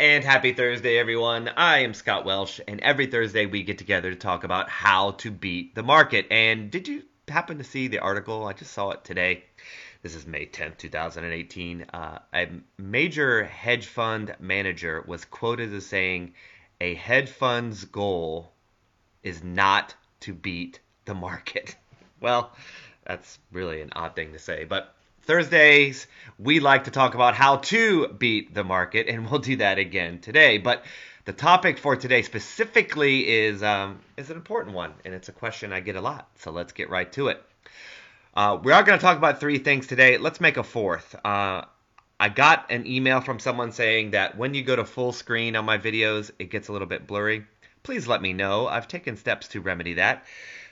And happy Thursday, everyone. I am Scott Welsh, and every Thursday we get together to talk about how to beat the market. And did you happen to see the article? I just saw it today. This is May 10th, 2018. A major hedge fund manager was quoted as saying, a hedge fund's goal is not to beat the market. Well, that's really an odd thing to say, but Thursdays, we like to talk about how to beat the market, and we'll do that again today. But the topic for today specifically is an important one, and it's a question I get a lot. So let's get right to it. We are going to talk about three things today. Let's make a fourth. I got an email from someone saying that when you go to full screen on my videos, it gets a little bit blurry. Please let me know. I've taken steps to remedy that.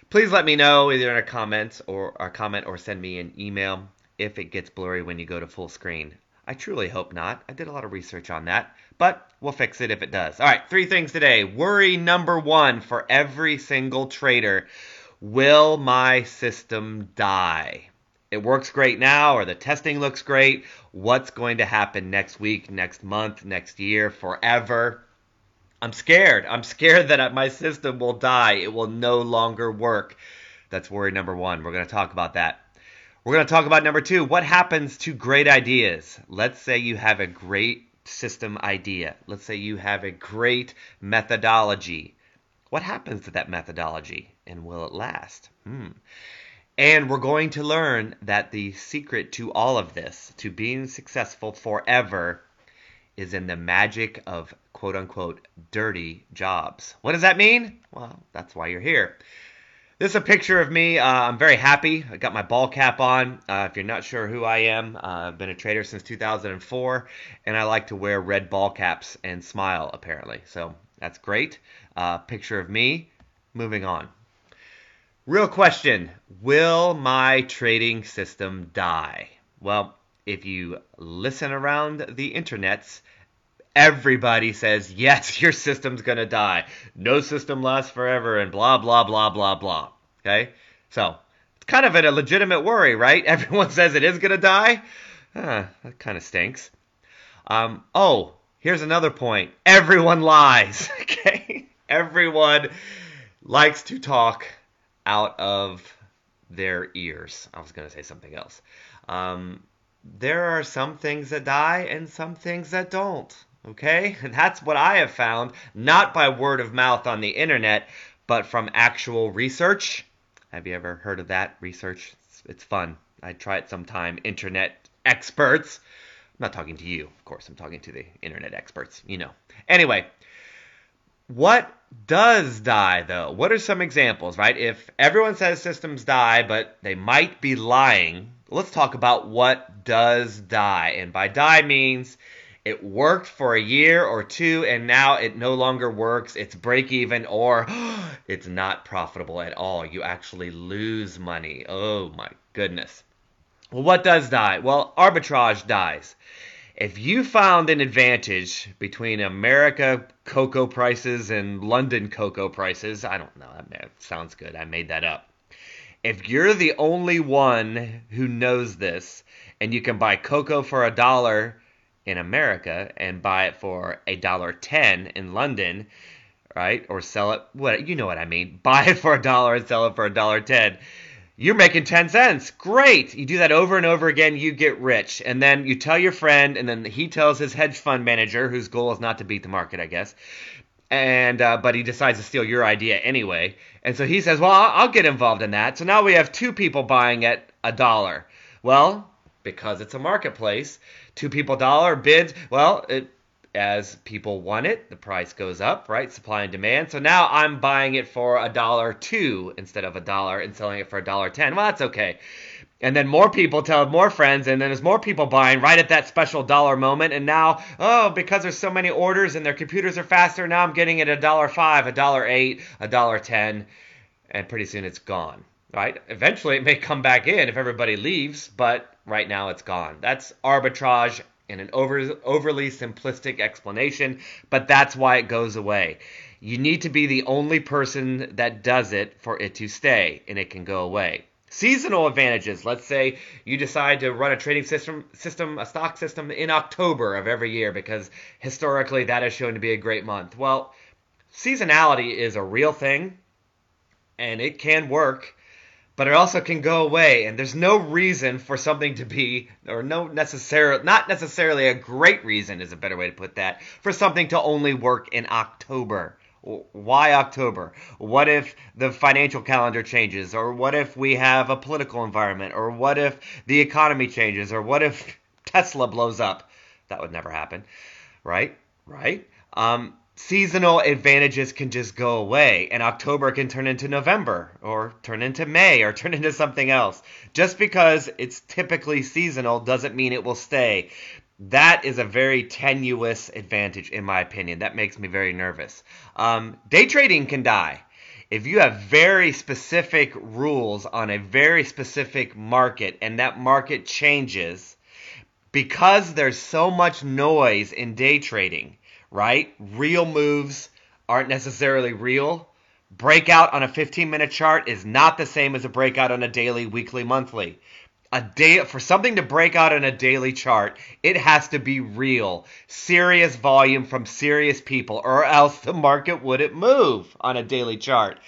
Please let me know either in a comment or send me an email if it gets blurry when you go to full screen. I truly hope not. I did a lot of research on that, but we'll fix it if it does. All right, three things today. Worry number one for every single trader. Will my system die? It works great now, or the testing looks great. What's going to happen next week, next month, next year, forever? I'm scared. I'm scared that my system will die. It will no longer work. That's worry number one. We're going to talk about that. We're going to talk about number two, what happens to great ideas? Let's say you have a great system idea. Let's say you have a great methodology. What happens to that methodology, and will it last? And we're going to learn that the secret to all of this, to being successful forever, is in the magic of quote-unquote dirty jobs. What does that mean? Well, that's why you're here. This is a picture of me. I'm very happy. I got my ball cap on. If you're not sure who I am, I've been a trader since 2004, and I like to wear red ball caps and smile, apparently. So that's great. Picture of me. Moving on. Real question. Will my trading system die? Well, if you listen around the internets, everybody says, yes, your system's going to die. No system lasts forever and blah, blah, blah, blah, blah. Okay? So, it's kind of a legitimate worry, right? Everyone says it is going to die. That kind of stinks. Here's another point. Everyone lies. Okay? Everyone likes to talk out of their ears. I was going to say something else. There are some things that die and some things that don't. Okay? And that's what I have found, not by word of mouth on the internet, but from actual research. Have you ever heard of that research? It's fun. I'd try it sometime. Internet experts. I'm not talking to you, of course. I'm talking to the internet experts. You know. Anyway, what does die, though? What are some examples, right? If everyone says systems die, but they might be lying, let's talk about what does die. And by die means it worked for a year or two, and now it no longer works. It's break even, or it's not profitable at all. You actually lose money. Oh my goodness. Well, what does die? Well, arbitrage dies. If you found an advantage between America cocoa prices and London cocoa prices, I don't know, that sounds good. I made that up. If you're the only one who knows this, and you can buy cocoa for $1 in America and buy it for $1.10 in London, right? Or sell it, you know what I mean. Buy it for $1 and sell it for $1.10. You're making 10 cents. Great. You do that over and over again, you get rich. And then you tell your friend, and then he tells his hedge fund manager, whose goal is not to beat the market, I guess. And but he decides to steal your idea anyway. And so he says, well, I'll get involved in that. So now we have two people buying at $1. Well, because it's a marketplace, two people dollar bids. Well, as people want it, the price goes up, right? Supply and demand. So now I'm buying it for $1.02 instead of $1 and selling it for $1.10. Well, that's okay. And then more people tell more friends, and then there's more people buying right at that special dollar moment. And now, because there's so many orders and their computers are faster, now I'm getting it $1.05, $1.08, $1.10, and pretty soon it's gone, right? Eventually it may come back in if everybody leaves, but right now it's gone. That's arbitrage in an overly simplistic explanation, but that's why it goes away. You need to be the only person that does it for it to stay, and it can go away. Seasonal advantages. Let's say you decide to run a trading system, a stock system in October of every year because historically that is shown to be a great month. Well, seasonality is a real thing and it can work, but it also can go away, and there's no reason for something to be, or not necessarily a great reason is a better way to put that, for something to only work in October. Why October? What if the financial calendar changes? Or what if we have a political environment? Or what if the economy changes? Or what if Tesla blows up? That would never happen, right? Right? Seasonal advantages can just go away, and October can turn into November, or turn into May, or turn into something else. Just because it's typically seasonal doesn't mean it will stay. That is a very tenuous advantage, in my opinion. That makes me very nervous. Day trading can die. If you have very specific rules on a very specific market, and that market changes, because there's so much noise in day trading, right? Real moves aren't necessarily real. Breakout on a 15-minute chart is not the same as a breakout on a daily, weekly, monthly. For something to break out on a daily chart, it has to be real. Serious volume from serious people, or else the market wouldn't move on a daily chart.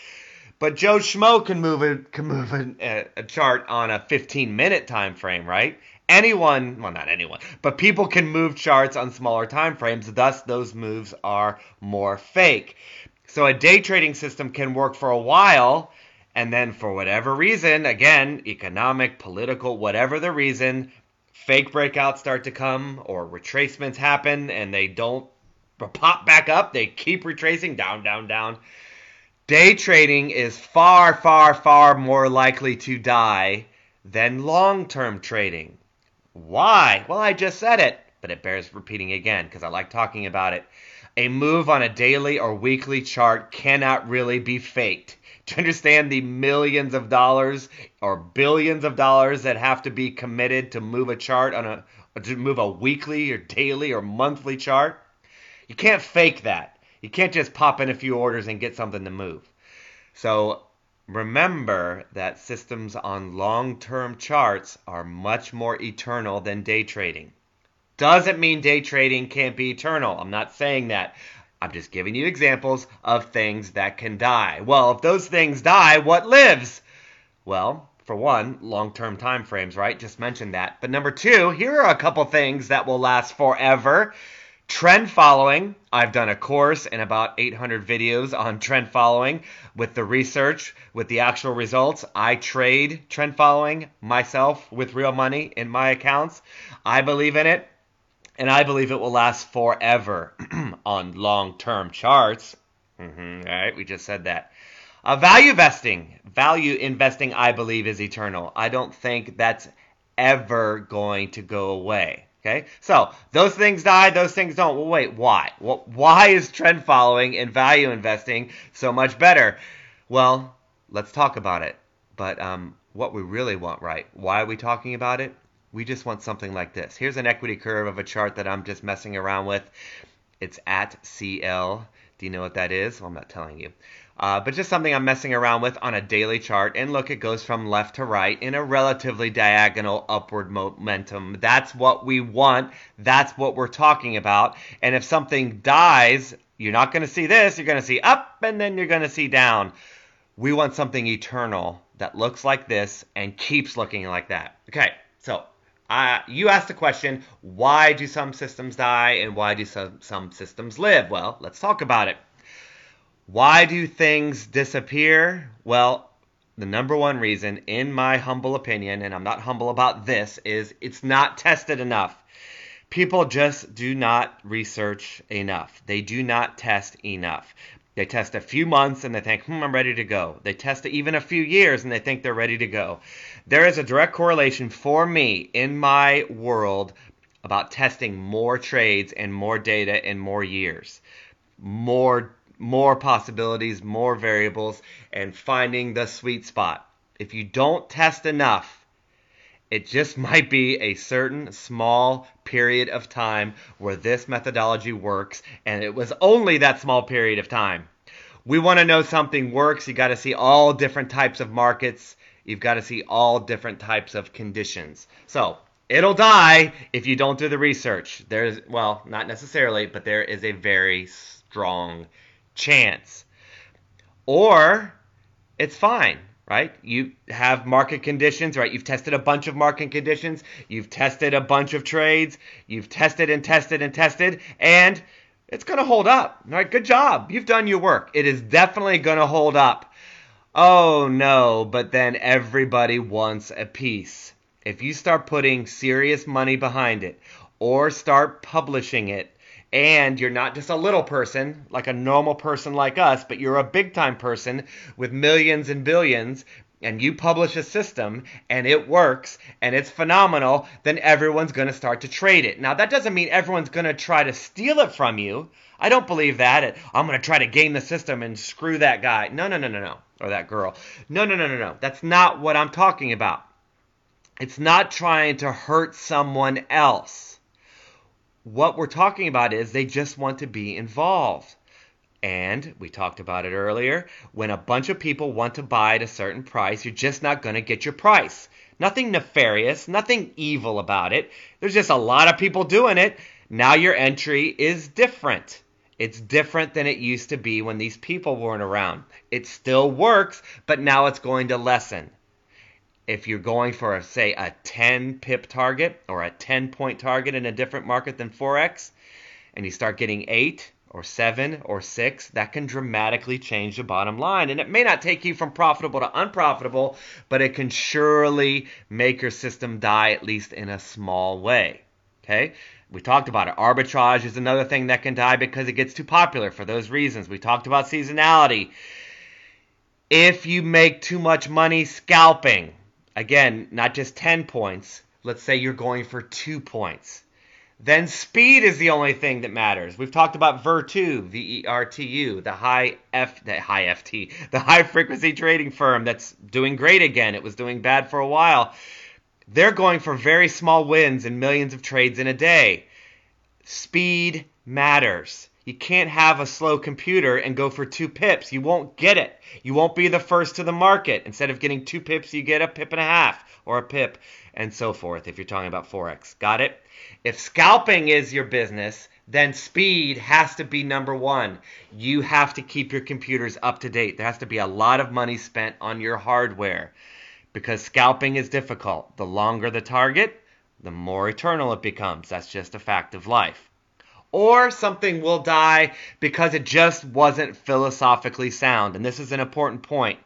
But Joe Schmo can move a chart on a 15-minute time frame, right? Anyone, well, not anyone, but people can move charts on smaller time frames. Thus, those moves are more fake. So a day trading system can work for a while, and then for whatever reason, again, economic, political, whatever the reason, fake breakouts start to come or retracements happen and they don't pop back up. They keep retracing down, down, down. Day trading is far, far, far more likely to die than long-term trading. Why? Well, I just said it, but it bears repeating again because I like talking about it. A move on a daily or weekly chart cannot really be faked. To understand the millions of dollars or billions of dollars that have to be committed to move a chart to move a weekly or daily or monthly chart, you can't fake that. You can't just pop in a few orders and get something to move. So remember that systems on long-term charts are much more eternal than day trading. Doesn't mean day trading can't be eternal. I'm not saying that. I'm just giving you examples of things that can die. Well, if those things die, what lives? Well, for one, long-term time frames, right? Just mentioned that. But number two, here are a couple things that will last forever. Trend following. I've done a course and about 800 videos on trend following with the research, with the actual results. I trade trend following myself with real money in my accounts. I believe in it, and I believe it will last forever on long-term charts. All right, we just said that. Value investing. Value investing, I believe, is eternal. I don't think that's ever going to go away. Okay, so those things die, those things don't. Well, wait, why? Why is trend following and value investing so much better? Well, let's talk about it. But what we really want, right? Why are we talking about it? We just want something like this. Here's an equity curve of a chart that I'm just messing around with. It's at CL. Do you know what that is? Well, I'm not telling you. But just something I'm messing around with on a daily chart. And look, it goes from left to right in a relatively diagonal upward momentum. That's what we want. That's what we're talking about. And if something dies, you're not going to see this. You're going to see up and then you're going to see down. We want something eternal that looks like this and keeps looking like that. Okay, so you asked the question, why do some systems die and why do some systems live? Well, let's talk about it. Why do things disappear? Well, the number one reason, in my humble opinion, and I'm not humble about this, is it's not tested enough. People just do not research enough. They do not test enough. They test a few months and they think, I'm ready to go. They test even a few years and they think they're ready to go. There is a direct correlation for me in my world about testing more trades and more data in more years. More possibilities, more variables, and finding the sweet spot. If you don't test enough, it just might be a certain small period of time where this methodology works, and it was only that small period of time. We want to know something works. You got to see all different types of markets. You've got to see all different types of conditions. So it'll die if you don't do the research. Well, not necessarily, but there is a very strong chance. Or it's fine, right? You have market conditions, right? You've tested a bunch of market conditions. You've tested a bunch of trades. You've tested and tested and tested, and it's going to hold up. All right, good job. You've done your work. It is definitely going to hold up. Oh no, but then everybody wants a piece. If you start putting serious money behind it or start publishing it, and you're not just a little person, like a normal person like us, but you're a big time person with millions and billions, and you publish a system and it works and it's phenomenal, then everyone's going to start to trade it. Now, that doesn't mean everyone's going to try to steal it from you. I don't believe that. I'm going to try to game the system and screw that guy. No. Or that girl. No. That's not what I'm talking about. It's not trying to hurt someone else. What we're talking about is they just want to be involved. And we talked about it earlier. When a bunch of people want to buy at a certain price, you're just not going to get your price. Nothing nefarious, nothing evil about it. There's just a lot of people doing it. Now your entry is different. It's different than it used to be when these people weren't around. It still works, but now it's going to lessen. If you're going for, say, a 10 pip target or a 10-point target in a different market than Forex, and you start getting 8 or 7 or 6, that can dramatically change the bottom line. And it may not take you from profitable to unprofitable, but it can surely make your system die, at least in a small way. Okay? We talked about it. Arbitrage is another thing that can die because it gets too popular for those reasons. We talked about seasonality. If you make too much money scalping, again, not just 10 points. Let's say you're going for 2 points. Then speed is the only thing that matters. We've talked about Vertu, V-E-R-T-U, the high frequency trading firm that's doing great again. It was doing bad for a while. They're going for very small wins and millions of trades in a day. Speed matters. You can't have a slow computer and go for 2 pips. You won't get it. You won't be the first to the market. Instead of getting 2 pips, you get a pip and a half or a pip and so forth if you're talking about Forex. Got it? If scalping is your business, then speed has to be number one. You have to keep your computers up to date. There has to be a lot of money spent on your hardware because scalping is difficult. The longer the target, the more eternal it becomes. That's just a fact of life. Or something will die because it just wasn't philosophically sound. And this is an important point.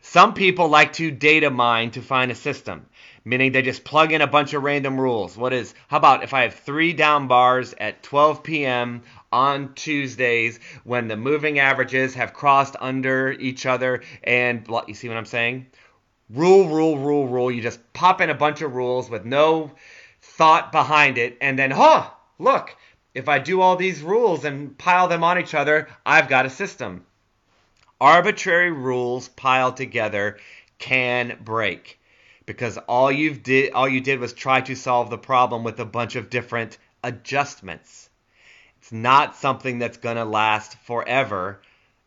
Some people like to data mine to find a system, meaning they just plug in a bunch of random rules. How about if I have 3 down bars at 12 p.m. on Tuesdays when the moving averages have crossed under each other and, you see what I'm saying? Rule. You just pop in a bunch of rules with no thought behind it. And then, look. If I do all these rules and pile them on each other, I've got a system. Arbitrary rules piled together can break because all you did was try to solve the problem with a bunch of different adjustments. It's not something that's going to last forever.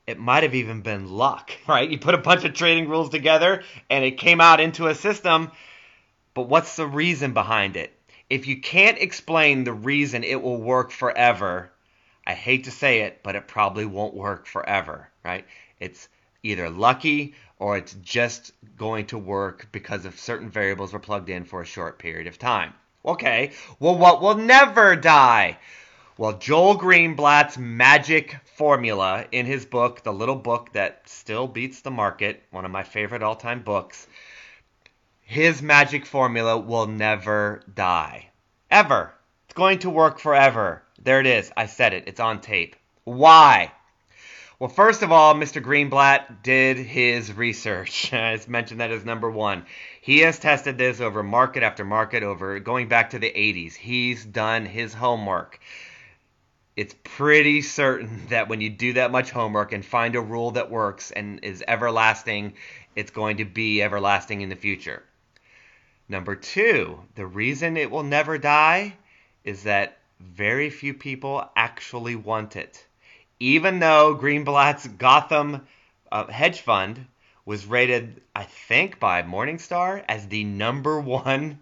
It might have even been luck, right? You put a bunch of trading rules together and it came out into a system, but what's the reason behind it? If you can't explain the reason it will work forever, I hate to say it, but it probably won't work forever, right? It's either lucky or it's just going to work because of certain variables were plugged in for a short period of time. Okay, well, what will never die? Well, Joel Greenblatt's magic formula in his book, the little book that still beats the market, one of my favorite all-time books, his magic formula will never die. Ever. It's going to work forever. There it is. I said it. It's on tape. Why? Well, first of all, Mr. Greenblatt did his research. I mentioned that as number one. He has tested this over market after market, over going back to the 80s. He's done his homework. It's pretty certain that when you do that much homework and find a rule that works and is everlasting, it's going to be everlasting in the future. Number two, the reason it will never die is that very few people actually want it. Even though Greenblatt's Gotham hedge fund was rated, I think, by Morningstar as the #1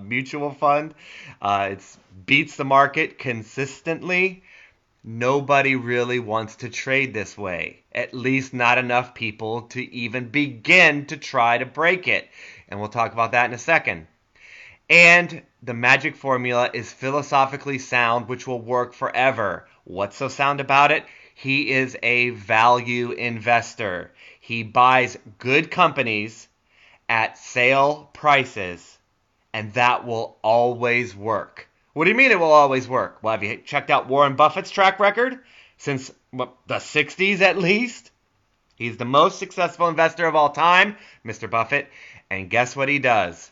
mutual fund. It beats the market consistently. Nobody really wants to trade this way. At least not enough people to even begin to try to break it. And we'll talk about that in a second. And the magic formula is philosophically sound, which will work forever. What's so sound about it? He is a value investor. He buys good companies at sale prices, and that will always work. What do you mean it will always work? Well, have you checked out Warren Buffett's track record? Since the 60s at least? He's the most successful investor of all time, Mr. Buffett. And guess what he does?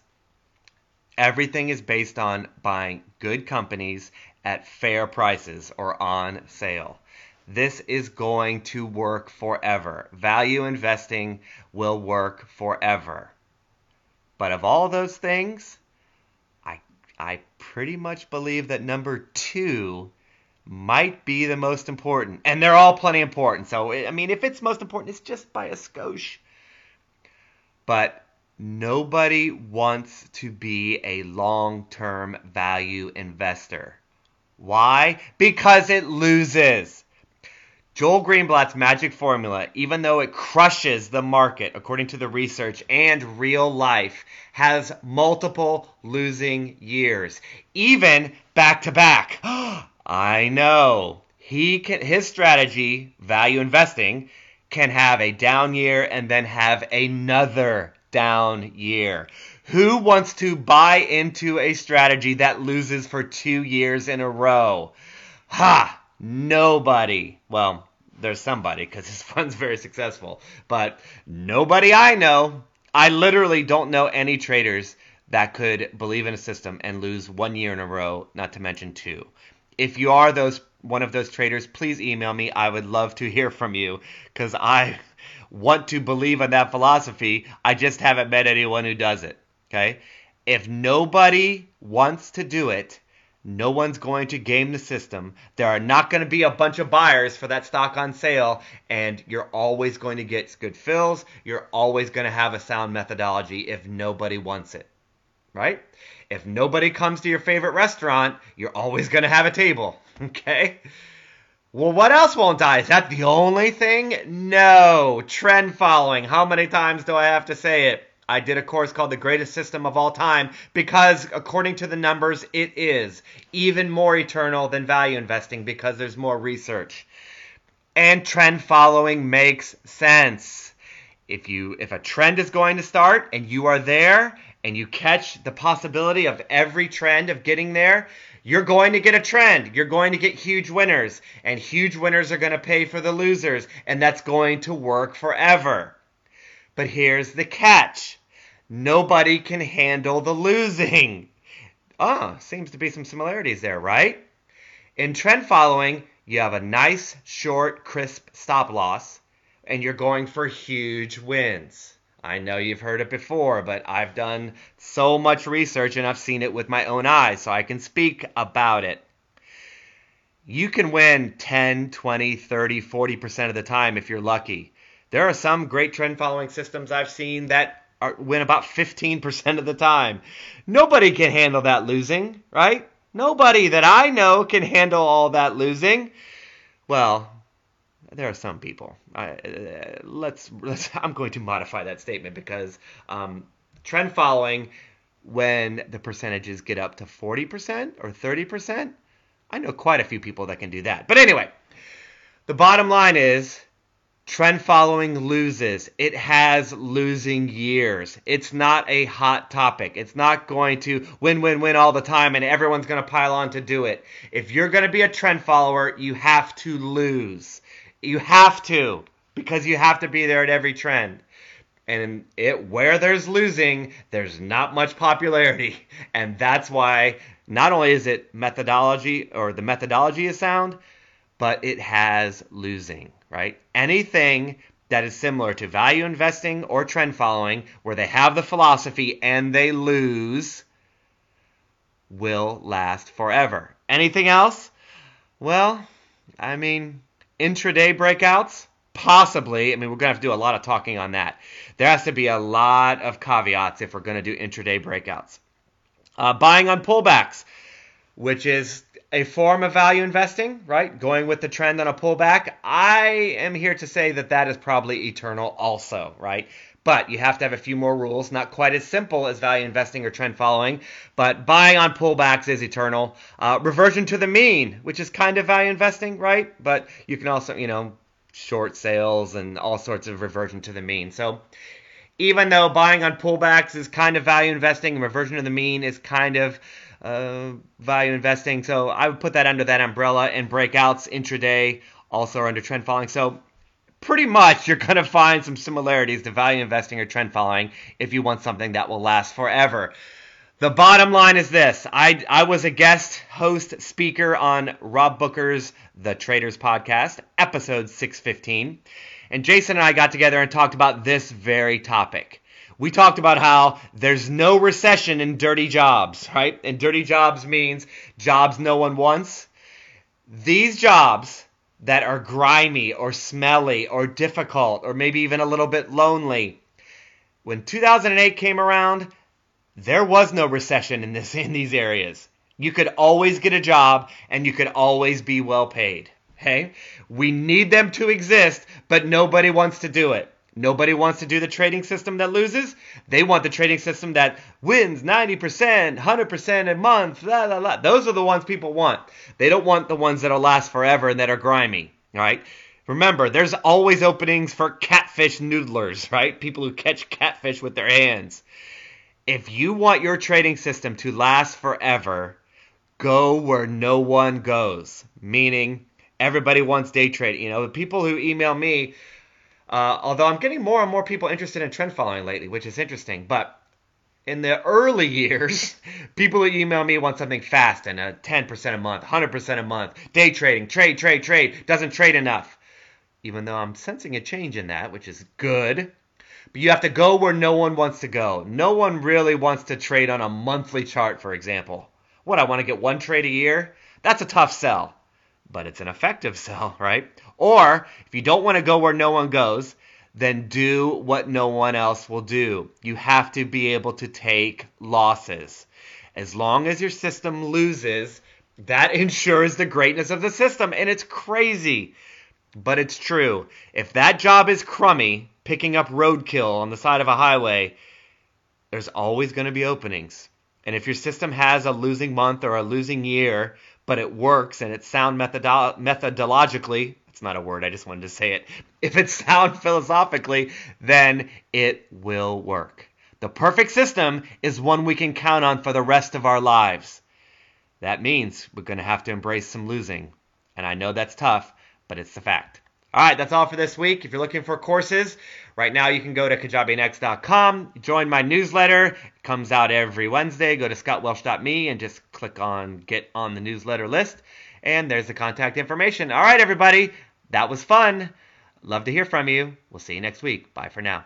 Everything is based on buying good companies at fair prices or on sale. This is going to work forever. Value investing will work forever. But of all those things, I pretty much believe that number 2 might be the most important. And they're all plenty important. So, I mean, if it's most important, it's just by a skosh. But nobody wants to be a long-term value investor. Why? Because it loses. Joel Greenblatt's magic formula, even though it crushes the market, according to the research and real life, has multiple losing years, even back to back. I know. His strategy, value investing, can have a down year and then have another down year. Who wants to buy into a strategy that loses for 2 years in a row? Ha! Nobody. Well, there's somebody because his fund's very successful, but nobody I know. I literally don't know any traders that could believe in a system and lose 1 year in a row, not to mention 2. If you are one of those traders, please email me. I would love to hear from you because I want to believe in that philosophy. I just haven't met anyone who does it. Okay? If nobody wants to do it, no one's going to game the system. There are not going to be a bunch of buyers for that stock on sale, and you're always going to get good fills. You're always going to have a sound methodology if nobody wants it, right? If nobody comes to your favorite restaurant, you're always going to have a table, okay? Well, what else won't die? Is that the only thing? No. Trend following. How many times do I have to say it? I did a course called The Greatest System of All Time because, according to the numbers, it is even more eternal than value investing because there's more research. And trend following makes sense. If a trend is going to start and you are there and you catch the possibility of every trend of getting there, you're going to get a trend. You're going to get huge winners. And huge winners are going to pay for the losers. And that's going to work forever. But here's the catch. Nobody can handle the losing. Seems to be some similarities there, right? In trend following, you have a nice, short, crisp stop loss, and you're going for huge wins. I know you've heard it before, but I've done so much research and I've seen it with my own eyes, so I can speak about it. You can win 10, 20, 30, 40% of the time if you're lucky. There are some great trend following systems I've seen that win about 15% of the time. Nobody can handle that losing, right? Nobody that I know can handle all that losing. Well, there are some people. I'm going to modify that statement because trend following, when the percentages get up to 40% or 30%, I know quite a few people that can do that. But anyway, the bottom line is, trend following loses. It has losing years. It's not a hot topic. It's not going to win all the time and everyone's going to pile on to do it. If you're going to be a trend follower, you have to lose. You have to, because you have to be there at every trend. And where there's losing, there's not much popularity. And that's why not only is it methodology, or the methodology is sound, but it has losing, right? Anything that is similar to value investing or trend following, where they have the philosophy and they lose, will last forever. Anything else? Well, I mean, intraday breakouts, possibly, I mean, we're going to have to do a lot of talking on that. There has to be a lot of caveats if we're going to do intraday breakouts. Buying on pullbacks, which is a form of value investing, right? Going with the trend on a pullback. I am here to say that that is probably eternal also, right? But you have to have a few more rules, not quite as simple as value investing or trend following, but buying on pullbacks is eternal. Reversion to the mean, which is kind of value investing, right? But you can also, short sales and all sorts of reversion to the mean. So even though buying on pullbacks is kind of value investing and reversion to the mean is kind of value investing, so I would put that under that umbrella, and breakouts intraday also are under trend following. So pretty much you're going to find some similarities to value investing or trend following if you want something that will last forever. The bottom line is this. I was a guest host speaker on Rob Booker's The Traders Podcast, episode 615. And Jason and I got together and talked about this very topic. We talked about how there's no recession in dirty jobs, right? And dirty jobs means jobs no one wants. These jobs that are grimy or smelly or difficult or maybe even a little bit lonely. When 2008 came around, there was no recession in these areas. You could always get a job and you could always be well paid. Okay? We need them to exist, but nobody wants to do it. Nobody wants to do the trading system that loses. They want the trading system that wins 90%, 100% a month, blah, blah, blah. Those are the ones people want. They don't want the ones that'll last forever and that are grimy, right? Remember, there's always openings for catfish noodlers, right? People who catch catfish with their hands. If you want your trading system to last forever, go where no one goes. Meaning, everybody wants day trading. The people who email me, although I'm getting more and more people interested in trend following lately, which is interesting. But in the early years, people who email me want something fast and a 10% a month, 100% a month, day trading, trade, doesn't trade enough. Even though I'm sensing a change in that, which is good. But you have to go where no one wants to go. No one really wants to trade on a monthly chart, for example. What, I want to get one trade a year? That's a tough sell. But it's an effective sell, right? Or, if you don't want to go where no one goes, then do what no one else will do. You have to be able to take losses. As long as your system loses, that ensures the greatness of the system. And it's crazy, but it's true. If that job is crummy, picking up roadkill on the side of a highway, there's always going to be openings. And if your system has a losing month or a losing year, but it works and it's sound methodologically, it's not a word, I just wanted to say it. If it's sound philosophically, then it will work. The perfect system is one we can count on for the rest of our lives. That means we're going to have to embrace some losing. And I know that's tough, but it's the fact. All right, that's all for this week. If you're looking for courses, right now you can go to kajabinex.com, join my newsletter. It comes out every Wednesday. Go to scottwelsh.me and just click on Get on the Newsletter list. And there's the contact information. All right, everybody, that was fun. Love to hear from you. We'll see you next week. Bye for now.